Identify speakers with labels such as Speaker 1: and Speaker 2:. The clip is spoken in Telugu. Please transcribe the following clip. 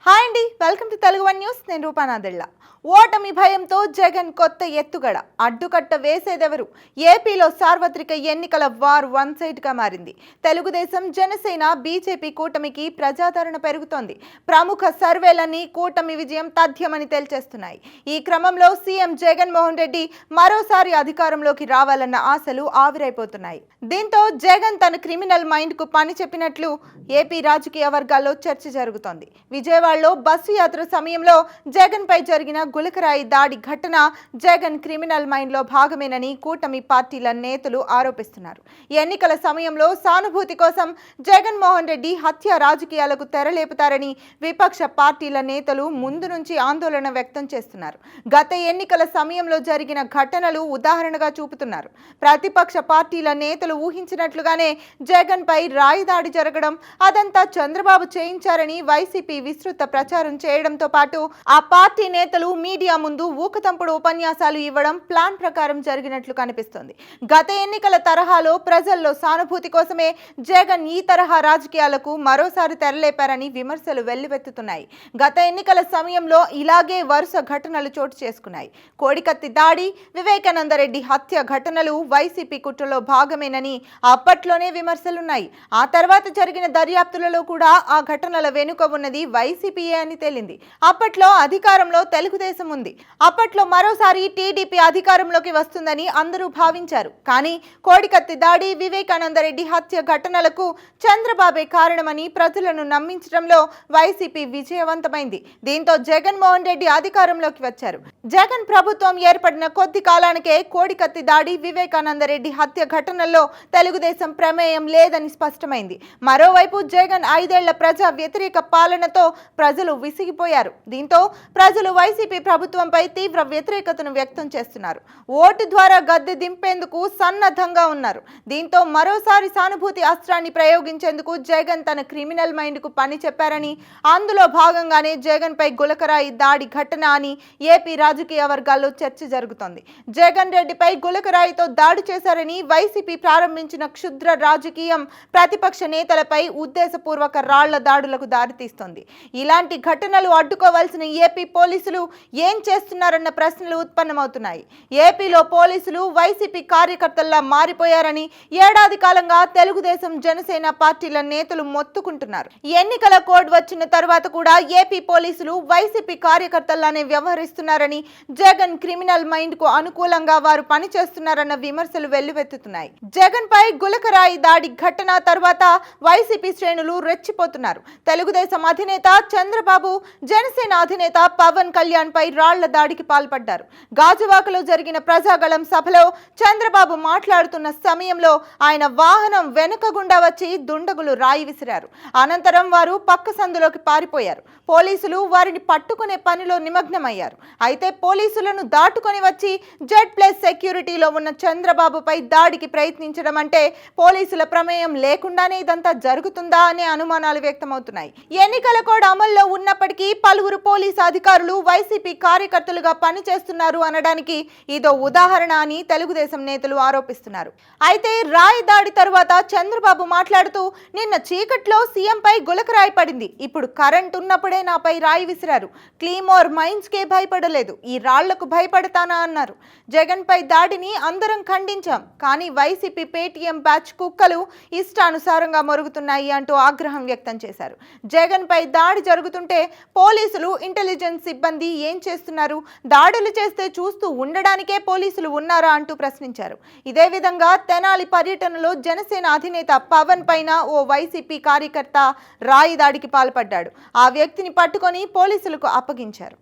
Speaker 1: హాయ్ అండి, welcome to Telugu one news. నేను రూపానాదెళ్ళ. ఓటమి భయంతో జగన్ కొత్త ఎత్తుగడ. అడ్డుకట్ట వేసేదెవరు? ఏపీలో సార్వత్రిక ఎన్నికల వార్ వన్ సైడ్గా మారింది. తెలుగుదేశం, జనసేన, బీజేపీ కూటమికి ప్రజాదరణ పెరుగుతోంది. ప్రముఖ సర్వేలన్నీ కూటమి విజయం తథ్యమని తేల్చేస్తున్నాయి. ఈ క్రమంలో సీఎం జగన్మోహన్ రెడ్డి మరోసారి అధికారంలోకి రావాలన్న ఆశలు ఆవిరైపోతున్నాయి. దీంతో జగన్ తన క్రిమినల్ మైండ్ కు పని చెప్పినట్లు ఏపీ రాజకీయ వర్గాల్లో చర్చ జరుగుతోంది. విజయవాడలో బస్సు యాత్ర సమయంలో జగన్ పై జరిగిన గులకరాయి దాడి ఘటన జగన్ క్రిమినల్ మైండ్ లో భాగమేనని కూటమి పార్టీల నేతలు ఆరోపిస్తున్నారు. ఎన్నికల సమయంలో సానుభూతి కోసం జగన్మోహన్ రెడ్డి హత్య రాజకీయాలకు తెరలేపుతారని విపక్ష పార్టీల నేతలు ముందు నుంచి ఆందోళన వ్యక్తం చేస్తున్నారు. గత ఎన్నికల సమయంలో జరిగిన ఘటనలు ఉదాహరణగా చూపుతున్నారు. ప్రతిపక్ష పార్టీల నేతలు ఊహించినట్లుగానే జగన్ పై రాయి దాడి జరగడం, అదంతా చంద్రబాబు చేయించారని వైసీపీ విస్తృత ప్రచారం చేయడంతో పాటు ఆ పార్టీ నేతలు మీడియా ముందు ఊకతంపుడు ఉపన్యాసాలు ఇవ్వడం ప్లాన్ ప్రకారం జరిగినట్లు కనిపిస్తోంది. గత ఎన్నికల తరహాలో ప్రజల్లో సానుభూతి కోసమే జగన్ ఈ తరహా రాజకీయాలకు మరోసారి తెరలేపారని విమర్శలు వెల్లువెత్తుతున్నాయి. గత ఎన్నికల సమయంలో ఇలాగే వరుస ఘటనలు చోటు చేసుకున్నాయి. కోడికత్తి దాడి, వివేకానందరెడ్డి హత్య ఘటనలు వైసీపీ కుట్రలో భాగమేనని అప్పట్లోనే విమర్శలున్నాయి. ఆ తర్వాత జరిగిన దర్యాప్తులలో కూడా ఆ ఘటనల వెనుక ఉన్నది వైసీపీయే అని తేలింది. అప్పట్లో అధికారంలో తెలుగుదేశం ఉంది. అప్పట్లో మరోసారి టీడీపీ అధికారంలోకి వస్తుందని అందరూ భావించారు. కానీ కోడికత్తి దాడి, వివేకానందరెడ్డి హత్య ఘటనలకు చంద్రబాబే కారణమని ప్రజలను నమ్మించడంలో వైసీపీ విజయవంతమైంది. దీంతో జగన్మోహన్ రెడ్డి అధికారంలోకి వచ్చారు. జగన్ ప్రభుత్వం ఏర్పడిన కొద్ది కాలానికే కోడికత్తి దాడి, వివేకానందరెడ్డి హత్య ఘటనల్లో తెలుగుదేశం ప్రమేయం లేదని స్పష్టమైంది. మరోవైపు జగన్ 5 ఏళ్ల ప్రజా వ్యతిరేక పాలనతో ప్రజలు విసిగిపోయారు. దీంతో ప్రజలు వైసీపీ ప్రభుత్వంపై తీవ్ర వ్యతిరేకతను వ్యక్తం చేస్తున్నారు. ఓటు ద్వారా గద్దె దింపేందుకు సన్నద్ధంగా ఉన్నారు. దీంతో మరోసారి సానుభూతి అస్త్రాన్ని ప్రయోగించేందుకు జగన్ తన క్రిమినల్ మైండ్ కు పని చెప్పారని, అందులో భాగంగానే జగన్ పై గులకరాయి దాడి ఘటన అని ఏపీ రాజకీయ వర్గాల్లో చర్చ జరుగుతోంది. జగన్ రెడ్డిపై గులకరాయితో దాడి చేశారని వైసీపీ ప్రారంభించిన క్షుద్ర రాజకీయం ప్రతిపక్ష నేతలపై ఉద్దేశపూర్వక రాళ్ల దాడులకు దారితీస్తోంది. ఇలాంటి ఘటనలు అడ్డుకోవాల్సిన ఏపీ పోలీసులు ఏం చేస్తున్నారన్న ప్రశ్నలు ఉత్పన్నమవుతున్నాయి. ఏపీలో పోలీసులు వైసీపీ కార్యకర్తల్లా మారిపోయారని ఏడాది కాలంగా తెలుగుదేశం, జనసేన పార్టీల నేతలు మొత్తుకుంటున్నారు. ఎన్నికల కోడ్ వచ్చిన తర్వాత కూడా ఏపీ పోలీసులు వైసీపీ కార్యకర్తల్లానే వ్యవహరిస్తున్నారని, జగన్ క్రిమినల్ మైండ్ కు అనుకూలంగా వారు పనిచేస్తున్నారన్న విమర్శలు వెల్లువెత్తుతున్నాయి. జగన్ పై గులకరాయి దాడి ఘటన తర్వాత వైసీపీ శ్రేణులు రెచ్చిపోతున్నారు. తెలుగుదేశం అధినేత చంద్రబాబు, జనసేన అధినేత పవన్ కళ్యాణ్ పై రాళ్ల దాడికి పాల్పడ్డారు. గాజువాకలో జరిగిన ప్రజాగళం సభలో చంద్రబాబు మాట్లాడుతున్న సమయంలో ఆయన వాహనం వెనుక గుండా వచ్చి దుండగులు రాయి విసిరారు. అనంతరం వారు పక్క సందులోకి పారిపోయారు. పోలీసులు వారిని పట్టుకునే పనిలో నిమగ్నమయ్యారు. అయితే పోలీసులను దాటుకొని వచ్చి Z+ సెక్యూరిటీలో ఉన్న చంద్రబాబుపై దాడికి ప్రయత్నించడం అంటే పోలీసుల ప్రమేయం లేకుండానే ఇదంతా జరుగుతుందా అనే అనుమానాలు వ్యక్తమవుతున్నాయి. ఎన్నికల కోడ్ అమల్లో ఉన్నప్పటికీ పలువురు పోలీసు అధికారులు వైసీపీ కార్యకర్తలుగా పనిచేస్తున్నారు అనడానికి ఇదో ఉదాహరణ అని తెలుగుదేశం నేతలు ఆరోపిస్తున్నారు. అయితే రాయి దాడి తరువాత చంద్రబాబు మాట్లాడుతూ, నిన్న చీకట్లో సీఎం పై గులకరాయి పడింది. ఇప్పుడు కరెంట్ ఉన్నప్పుడే నాపై రాయి విసిరారు. క్లీమోర్ మైన్స్ కే భయపడలేదు, ఈ రాళ్లకు భయపడతానా అన్నారు. జగన్ పై దాడిని అందరం ఖండించాం, కానీ వైసీపీ పేటీఎం బ్యాచ్ కుక్కలు ఇష్టానుసారంగా మొరుగుతున్నాయి అంటూ ఆగ్రహం వ్యక్తం చేశారు. జగన్ పై దాడి జరుగుతుంటే పోలీసులు, ఇంటెలిజెన్స్ సిబ్బంది ఏం చేస్తున్నారు? దాడులు చేస్తే చూస్తూ ఉండడానికే పోలీసులు ఉన్నారా అంటూ ప్రశ్నించారు. ఇదే విధంగా తెనాలి పర్యటనలో జనసేన అధినేత పవన్ పైన ఓ వైసీపీ కార్యకర్త రాయి దాడికి పాల్పడ్డాడు. ఆ వ్యక్తిని పట్టుకొని పోలీసులకు అప్పగించారు.